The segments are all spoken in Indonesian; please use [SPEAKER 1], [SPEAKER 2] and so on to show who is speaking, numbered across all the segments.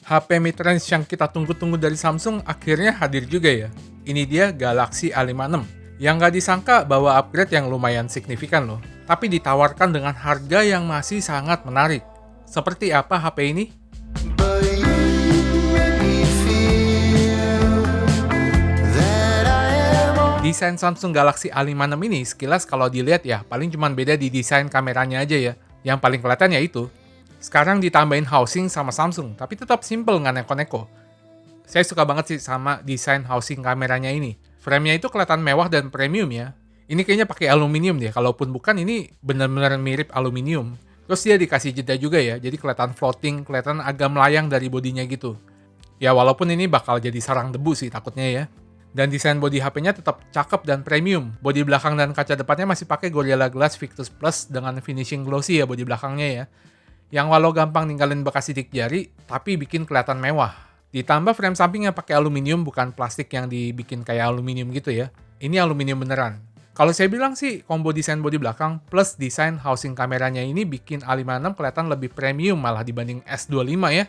[SPEAKER 1] HP mid-range yang kita tunggu-tunggu dari Samsung akhirnya hadir juga ya. Ini dia Galaxy A56, yang nggak disangka bawa upgrade yang lumayan signifikan loh. Tapi ditawarkan dengan harga yang masih sangat menarik. Seperti apa HP ini? Desain Samsung Galaxy A56 ini sekilas kalau dilihat ya paling cuma beda di desain kameranya aja ya. Yang paling kelihatan ya itu. Sekarang ditambahin housing sama Samsung, tapi tetap simple nggak neko-neko. Saya suka banget sih sama desain housing kameranya ini. Frame-nya itu kelihatan mewah dan premium ya. Ini kayaknya pakai aluminium deh, kalaupun bukan ini benar-benar mirip aluminium. Terus dia dikasih jeda juga ya, jadi kelihatan floating, kelihatan agak melayang dari bodinya gitu. Ya walaupun ini bakal jadi sarang debu sih takutnya ya. Dan desain bodi HP-nya tetap cakep dan premium. Bodi belakang dan kaca depannya masih pakai Gorilla Glass Victus Plus dengan finishing glossy ya bodi belakangnya ya. Yang walau gampang ninggalin bekas sidik jari, tapi bikin kelihatan mewah. Ditambah frame sampingnya pakai aluminium, bukan plastik yang dibikin kayak aluminium gitu ya. Ini aluminium beneran. Kalau saya bilang sih, combo desain bodi belakang plus desain housing kameranya ini bikin A56 kelihatan lebih premium malah dibanding S25 ya.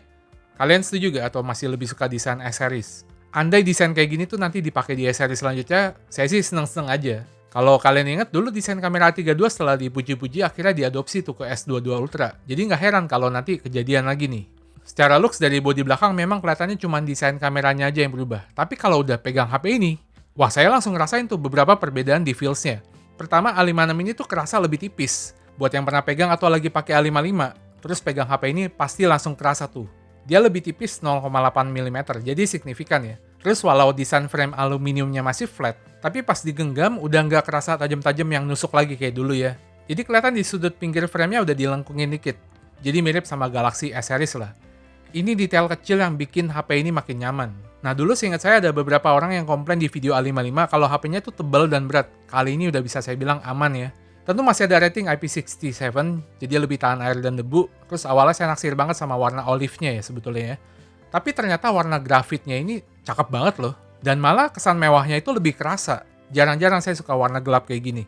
[SPEAKER 1] Kalian setuju gak atau masih lebih suka desain S-Series? Andai desain kayak gini tuh nanti dipakai di S-Series selanjutnya, saya sih seneng-seneng aja. Kalau kalian ingat dulu desain kamera A32 setelah dipuji-puji akhirnya diadopsi tuh ke S22 Ultra. Jadi nggak heran kalau nanti kejadian lagi nih. Secara looks dari bodi belakang memang kelihatannya cuma desain kameranya aja yang berubah. Tapi kalau udah pegang HP ini, wah saya langsung ngerasain tuh beberapa perbedaan di feels-nya. Pertama A56 ini tuh kerasa lebih tipis. Buat yang pernah pegang atau lagi pakai A55, terus pegang HP ini pasti langsung kerasa tuh. Dia lebih tipis 0,8 mm, jadi signifikan ya. Terus walau desain frame aluminiumnya masih flat, tapi pas digenggam udah nggak kerasa tajam-tajam yang nusuk lagi kayak dulu ya. Jadi kelihatan di sudut pinggir frame-nya udah dilengkungin dikit. Jadi mirip sama Galaxy S-Series lah. Ini detail kecil yang bikin HP ini makin nyaman. Nah dulu seingat saya ada beberapa orang yang komplain di video A55 kalau HP-nya tuh tebal dan berat. Kali ini udah bisa saya bilang aman ya. Tentu masih ada rating IP67, jadi lebih tahan air dan debu. Terus awalnya saya naksir banget sama warna olive-nya ya sebetulnya ya. Tapi ternyata warna grafitnya ini cakep banget loh. Dan malah kesan mewahnya itu lebih kerasa. Jarang-jarang saya suka warna gelap kayak gini.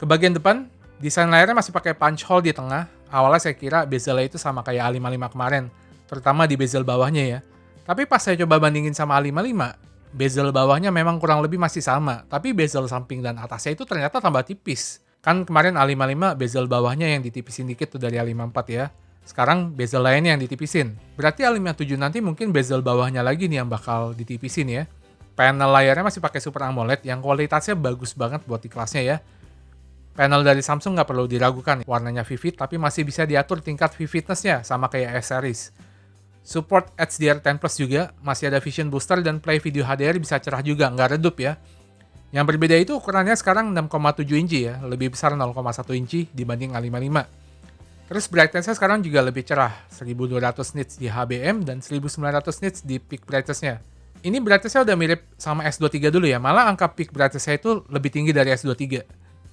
[SPEAKER 1] Ke bagian depan, desain layarnya masih pakai punch hole di tengah. Awalnya saya kira bezelnya itu sama kayak A55 kemarin. Terutama di bezel bawahnya ya. Tapi pas saya coba bandingin sama A55, bezel bawahnya memang kurang lebih masih sama. Tapi bezel samping dan atasnya itu ternyata tambah tipis. Kan kemarin A55 bezel bawahnya yang ditipisin dikit tuh dari A54 ya. Sekarang bezel lainnya yang ditipisin. Berarti A57 nanti mungkin bezel bawahnya lagi nih yang bakal ditipisin ya. Panel layarnya masih pakai Super AMOLED yang kualitasnya bagus banget buat di kelasnya ya. Panel dari Samsung nggak perlu diragukan, warnanya vivid tapi masih bisa diatur tingkat vividness-nya sama kayak S-Series. Support HDR10 Plus juga, masih ada Vision Booster dan Play Video HDR bisa cerah juga, nggak redup ya. Yang berbeda itu ukurannya sekarang 6,7 inci ya, lebih besar 0,1 inci dibanding A55. Terus brightness-nya sekarang juga lebih cerah, 1200 nits di HBM dan 1900 nits di peak brightness-nya. Ini brightness-nya udah mirip sama S23 dulu ya, malah angka peak brightness-nya itu lebih tinggi dari S23.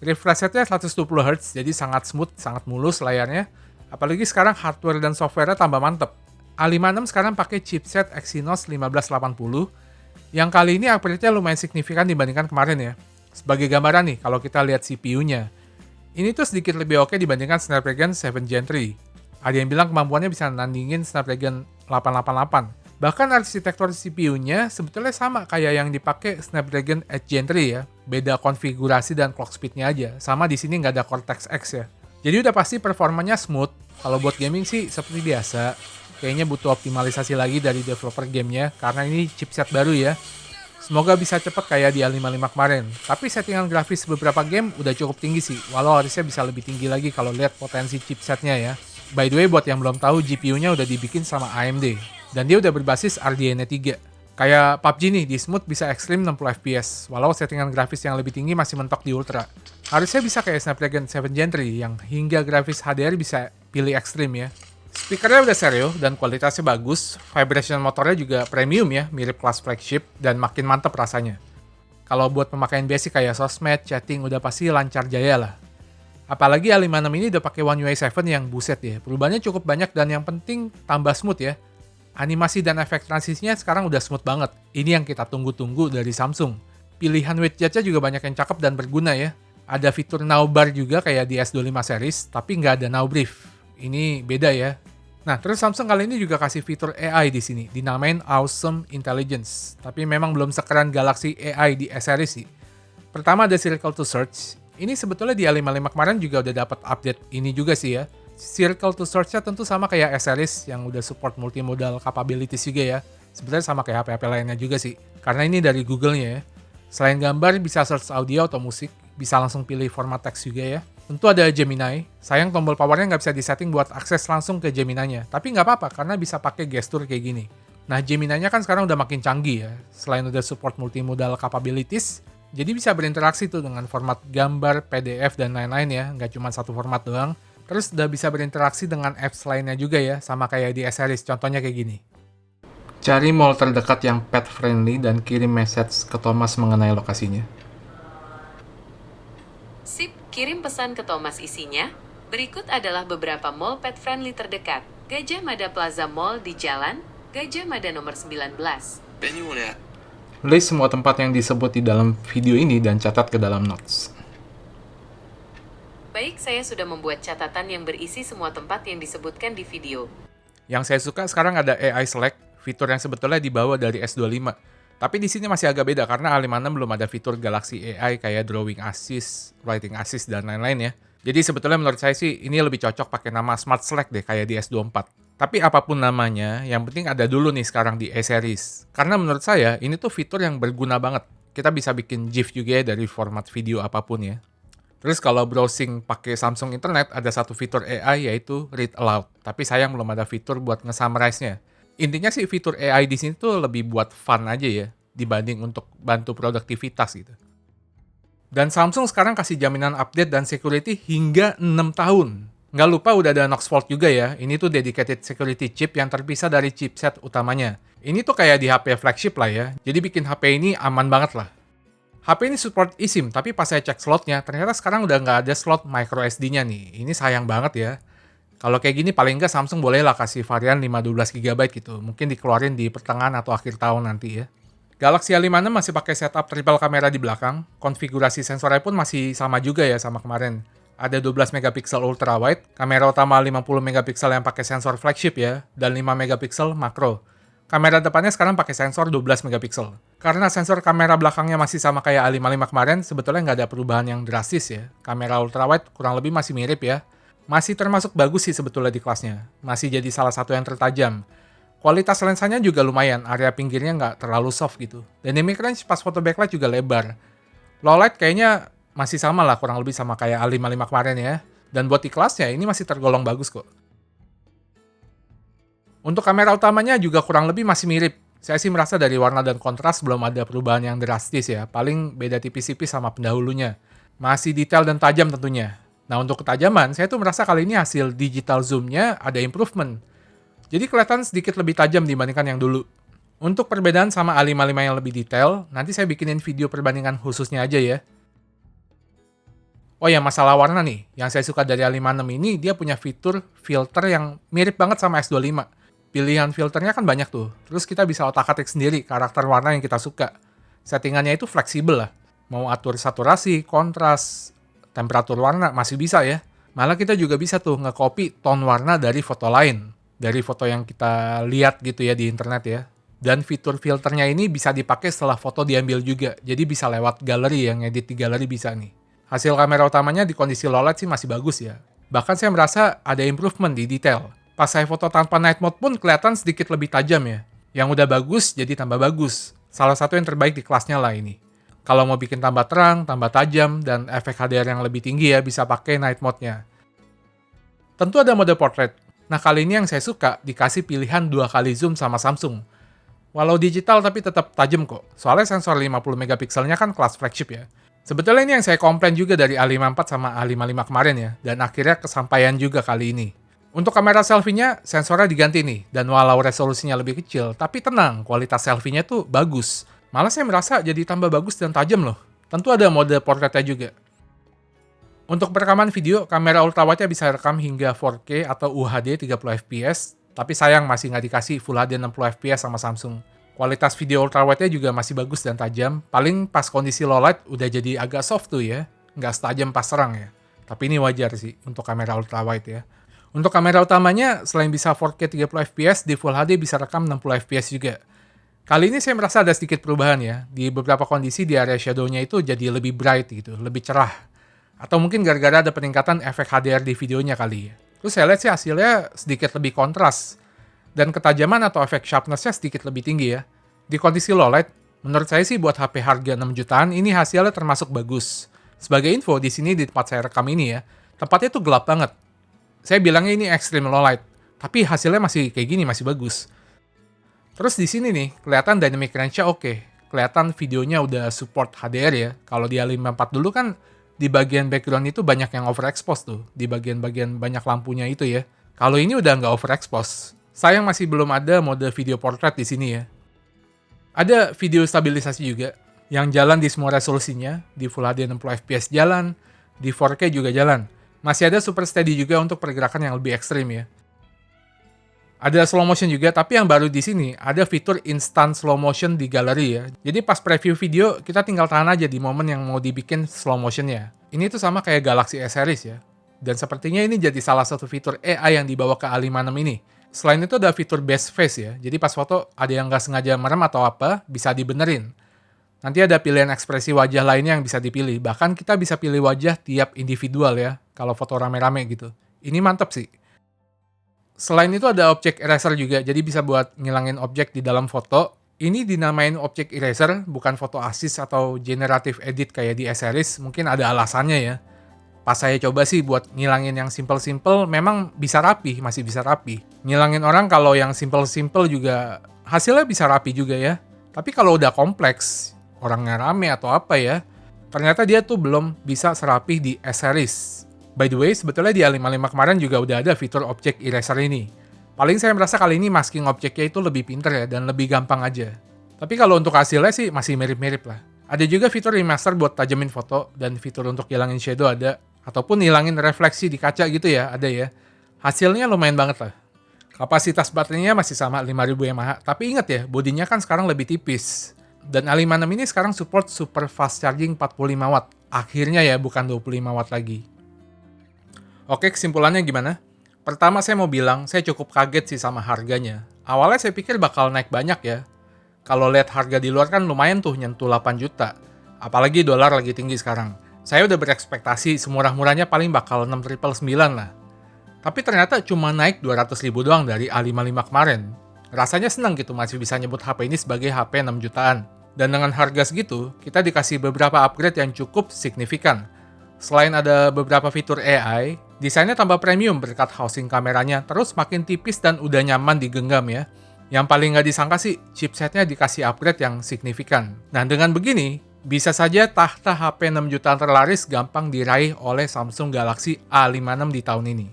[SPEAKER 1] Refresh rate-nya 120 Hz, jadi sangat smooth, sangat mulus layarnya. Apalagi sekarang hardware dan software-nya tambah mantep. A56 sekarang pakai chipset Exynos 1580, yang kali ini upgrade-nya lumayan signifikan dibandingkan kemarin ya. Sebagai gambaran nih, kalau kita lihat CPU-nya, ini tuh sedikit lebih oke dibandingkan Snapdragon 7 Gen 3. Ada yang bilang kemampuannya bisa nandingin Snapdragon 888. Bahkan arsitektur CPU-nya sebetulnya sama kayak yang dipakai Snapdragon 8 Gen 3 ya. Beda konfigurasi dan clock speed-nya aja. Sama di sini nggak ada Cortex X ya. Jadi udah pasti performanya smooth. Kalau buat gaming sih seperti biasa. Kayaknya butuh optimalisasi lagi dari developer gamenya karena ini chipset baru ya. Semoga bisa cepat kayak di A55 kemarin. Tapi settingan grafis beberapa game udah cukup tinggi sih, walau harusnya bisa lebih tinggi lagi kalau lihat potensi chipsetnya ya. By the way, buat yang belum tahu, GPU-nya udah dibikin sama AMD. Dan dia udah berbasis RDNA 3. Kayak PUBG nih, di smooth bisa ekstrim 60 fps, walau settingan grafis yang lebih tinggi masih mentok di ultra. Harusnya bisa kayak Snapdragon 7 Gen 3 yang hingga grafis HDR bisa pilih ekstrim ya. Speakernya udah stereo dan kualitasnya bagus, vibration motornya juga premium ya, mirip kelas flagship dan makin mantep rasanya. Kalau buat pemakaian basic kayak sosmed, chatting udah pasti lancar jaya lah. Apalagi A56 ini udah pakai One UI 7 yang buset ya, perubahannya cukup banyak dan yang penting tambah smooth ya. Animasi dan efek transisinya sekarang udah smooth banget, ini yang kita tunggu-tunggu dari Samsung. Pilihan widgetnya juga banyak yang cakep dan berguna ya. Ada fitur Now Bar juga kayak di S25 series, tapi nggak ada Now Brief. Ini beda ya. Nah, terus Samsung kali ini juga kasih fitur AI di sini, dinamain Awesome Intelligence. Tapi memang belum sekeren Galaxy AI di S-series sih. Pertama ada Circle to Search. Ini sebetulnya di A55 kemarin juga udah dapat update ini juga sih ya. Circle to Search-nya tentu sama kayak S-series yang udah support multimodal capabilities juga ya. Sebenarnya sama kayak HP-HP lainnya juga sih. Karena ini dari Google-nya ya. Selain gambar, bisa search audio atau musik. Bisa langsung pilih format teks juga ya. Tentu ada Gemini. Sayang tombol powernya nggak bisa disetting buat akses langsung ke Gemini-nya. Tapi nggak apa-apa karena bisa pakai gestur kayak gini. Nah, Gemini-nya kan sekarang udah makin canggih ya. Selain udah support multimodal capabilities, jadi bisa berinteraksi tuh dengan format gambar, PDF, dan lain-lain ya. Nggak cuma satu format doang. Terus udah bisa berinteraksi dengan apps lainnya juga ya. Sama kayak di S-series. Contohnya kayak gini. Cari mall terdekat yang pet friendly dan kirim message ke Thomas mengenai lokasinya.
[SPEAKER 2] Sip, kirim pesan ke Thomas isinya. Berikut adalah beberapa mall pet friendly terdekat. Gajah Mada Plaza Mall di Jalan Gajah Mada nomor 19.
[SPEAKER 1] List semua tempat yang disebut di dalam video ini dan catat ke dalam notes.
[SPEAKER 2] Baik, saya sudah membuat catatan yang berisi semua tempat yang disebutkan di video.
[SPEAKER 1] Yang saya suka sekarang ada AI Select, fitur yang sebetulnya dibawa dari S25. Tapi di sini masih agak beda karena A56 belum ada fitur Galaxy AI kayak Drawing Assist, Writing Assist, dan lain-lain ya. Jadi sebetulnya menurut saya sih ini lebih cocok pakai nama Smart Select deh kayak di S24. Tapi apapun namanya, yang penting ada dulu nih sekarang di A-series. Karena menurut saya ini tuh fitur yang berguna banget. Kita bisa bikin GIF juga ya dari format video apapun ya. Terus kalau browsing pakai Samsung Internet ada satu fitur AI yaitu Read Aloud. Tapi sayang belum ada fitur buat nge-summarize-nya. Intinya sih fitur AI di sini tuh lebih buat fun aja ya dibanding untuk bantu produktivitas gitu. Dan Samsung sekarang kasih jaminan update dan security hingga 6 tahun. Nggak lupa udah ada Knox Vault juga ya. Ini tuh dedicated security chip yang terpisah dari chipset utamanya. Ini tuh kayak di HP flagship lah ya. Jadi bikin HP ini aman banget lah. HP ini support eSIM, tapi pas saya cek slotnya, ternyata sekarang udah nggak ada slot micro SD-nya nih. Ini sayang banget ya. Kalau kayak gini paling nggak Samsung boleh lah kasih varian 512 GB gitu. Mungkin dikeluarin di pertengahan atau akhir tahun nanti ya. Galaxy A56 masih pakai setup triple kamera di belakang. Konfigurasi sensornya pun masih sama juga ya sama kemarin. Ada 12 megapiksel ultra wide, kamera utama 50 megapiksel yang pakai sensor flagship ya, dan 5 megapiksel makro. Kamera depannya sekarang pakai sensor 12 megapiksel. Karena sensor kamera belakangnya masih sama kayak A55 kemarin, sebetulnya nggak ada perubahan yang drastis ya. Kamera ultra wide kurang lebih masih mirip ya. Masih termasuk bagus sih sebetulnya di kelasnya. Masih jadi salah satu yang tertajam. Kualitas lensanya juga lumayan, area pinggirnya nggak terlalu soft gitu. Dynamic range pas foto backlight juga lebar. Low light kayaknya masih sama lah kurang lebih sama kayak A55 kemarin ya. Dan buat di kelasnya ini masih tergolong bagus kok. Untuk kamera utamanya juga kurang lebih masih mirip. Saya sih merasa dari warna dan kontras belum ada perubahan yang drastis ya. Paling beda tipis-tipis sama pendahulunya. Masih detail dan tajam tentunya. Nah untuk ketajaman, saya tuh merasa kali ini hasil digital zoom-nya ada improvement. Jadi kelihatan sedikit lebih tajam dibandingkan yang dulu. Untuk perbedaan sama A55 yang lebih detail, nanti saya bikinin video perbandingan khususnya aja ya. Oh ya, masalah warna nih. Yang saya suka dari A56 ini, dia punya fitur filter yang mirip banget sama S25. Pilihan filternya kan banyak tuh. Terus kita bisa otak-atik sendiri karakter warna yang kita suka. Settingannya itu fleksibel lah. Mau atur saturasi, kontras, temperatur warna, masih bisa ya. Malah kita juga bisa tuh nge-copy tone warna dari foto lain. Dari foto yang kita lihat gitu ya di internet ya. Dan fitur filternya ini bisa dipakai setelah foto diambil juga. Jadi bisa lewat galeri, yang edit di galeri bisa nih. Hasil kamera utamanya di kondisi low light sih masih bagus ya. Bahkan saya merasa ada improvement di detail. Pas saya foto tanpa night mode pun kelihatan sedikit lebih tajam ya. Yang udah bagus jadi tambah bagus. Salah satu yang terbaik di kelasnya lah ini. Kalau mau bikin tambah terang, tambah tajam, dan efek HDR yang lebih tinggi ya bisa pakai night mode-nya. Tentu ada mode portrait. Nah kali ini yang saya suka dikasih pilihan 2 kali zoom sama Samsung. Walau digital tapi tetap tajam kok. Soalnya sensor 50 megapikselnya kan kelas flagship ya. Sebetulnya ini yang saya komplain juga dari A54 sama A55 kemarin ya, dan akhirnya kesampaian juga kali ini. Untuk kamera selfie-nya, sensornya diganti nih, dan walau resolusinya lebih kecil, tapi tenang, kualitas selfie-nya tuh bagus. Malah saya merasa jadi tambah bagus dan tajam loh. Tentu ada mode portraitnya juga. Untuk perekaman video, kamera ultrawide-nya bisa rekam hingga 4K atau UHD 30fps, tapi sayang masih nggak dikasih Full HD 60fps sama Samsung. Kualitas video ultrawide-nya juga masih bagus dan tajam. Paling pas kondisi low light udah jadi agak soft tuh ya. Nggak setajam pas terang ya. Tapi ini wajar sih untuk kamera ultrawide ya. Untuk kamera utamanya, selain bisa 4K 30fps, di Full HD bisa rekam 60fps juga. Kali ini saya merasa ada sedikit perubahan ya. Di beberapa kondisi di area shadow-nya itu jadi lebih bright gitu, lebih cerah. Atau mungkin gara-gara ada peningkatan efek HDR di videonya kali ya. Terus saya lihat sih hasilnya sedikit lebih kontras. Dan ketajaman atau efek sharpness-nya sedikit lebih tinggi ya. Di kondisi low light, menurut saya sih buat HP harga 6 jutaan ini hasilnya termasuk bagus. Sebagai info, di sini di tempat saya rekam ini ya, tempatnya tuh gelap banget. Saya bilangnya ini extreme low light, tapi hasilnya masih kayak gini, masih bagus. Terus di sini nih, kelihatan dynamic range-nya oke. Kelihatan videonya udah support HDR ya. Kalau di A54 dulu kan di bagian background itu banyak yang overexpose tuh. Di bagian-bagian banyak lampunya itu ya. Kalau ini udah nggak overexpose. Sayang masih belum ada mode video portrait di sini ya. Ada video stabilisasi juga yang jalan di semua resolusinya. Di Full HD 60fps jalan, di 4K juga jalan. Masih ada super steady juga untuk pergerakan yang lebih ekstrim ya. Ada slow motion juga, tapi yang baru di sini ada fitur instant slow motion di galeri ya. Jadi pas preview video, kita tinggal tahan aja di momen yang mau dibikin slow motionnya. Ini tuh sama kayak Galaxy S series ya. Dan sepertinya ini jadi salah satu fitur AI yang dibawa ke A56 ini. Selain itu ada fitur best face ya. Jadi pas foto ada yang nggak sengaja merem atau apa, bisa dibenerin. Nanti ada pilihan ekspresi wajah lainnya yang bisa dipilih. Bahkan kita bisa pilih wajah tiap individual ya, kalau foto rame-rame gitu. Ini mantep sih. Selain itu ada object eraser juga, jadi bisa buat ngilangin objek di dalam foto. Ini dinamain object eraser, bukan foto assist atau generative edit kayak di S-Series, mungkin ada alasannya ya. Pas saya coba sih buat ngilangin yang simple-simple, memang bisa rapi, masih bisa rapi. Ngilangin orang kalau yang simple-simple juga hasilnya bisa rapi juga ya. Tapi kalau udah kompleks, orangnya rame atau apa ya, ternyata dia tuh belum bisa serapih di S-Series. By the way, sebetulnya di A55 kemarin juga udah ada fitur object eraser ini. Paling saya merasa kali ini masking objeknya itu lebih pinter ya, dan lebih gampang aja. Tapi kalau untuk hasilnya sih masih mirip-mirip lah. Ada juga fitur remaster buat tajamin foto, dan fitur untuk hilangin shadow ada. Ataupun hilangin refleksi di kaca gitu ya, ada ya. Hasilnya lumayan banget lah. Kapasitas baterainya masih sama 5000 mAh, tapi ingat ya, bodinya kan sekarang lebih tipis. Dan A56 ini sekarang support super fast charging 45 watt. Akhirnya ya, bukan 25 watt lagi. Oke, kesimpulannya gimana? Pertama saya mau bilang, saya cukup kaget sih sama harganya. Awalnya saya pikir bakal naik banyak ya. Kalau lihat harga di luar kan lumayan tuh nyentuh 8 juta. Apalagi dolar lagi tinggi sekarang. Saya udah berekspektasi semurah-murahnya paling bakal 6.999 lah. Tapi ternyata cuma naik 200 ribu doang dari A55 kemarin. Rasanya senang gitu masih bisa nyebut HP ini sebagai HP 6 jutaan. Dan dengan harga segitu, kita dikasih beberapa upgrade yang cukup signifikan. Selain ada beberapa fitur AI, desainnya tambah premium berkat housing kameranya, terus makin tipis dan udah nyaman digenggam ya. Yang paling nggak disangka sih, chipsetnya dikasih upgrade yang signifikan. Nah dengan begini, bisa saja tahta HP 6 jutaan terlaris gampang diraih oleh Samsung Galaxy A56 di tahun ini.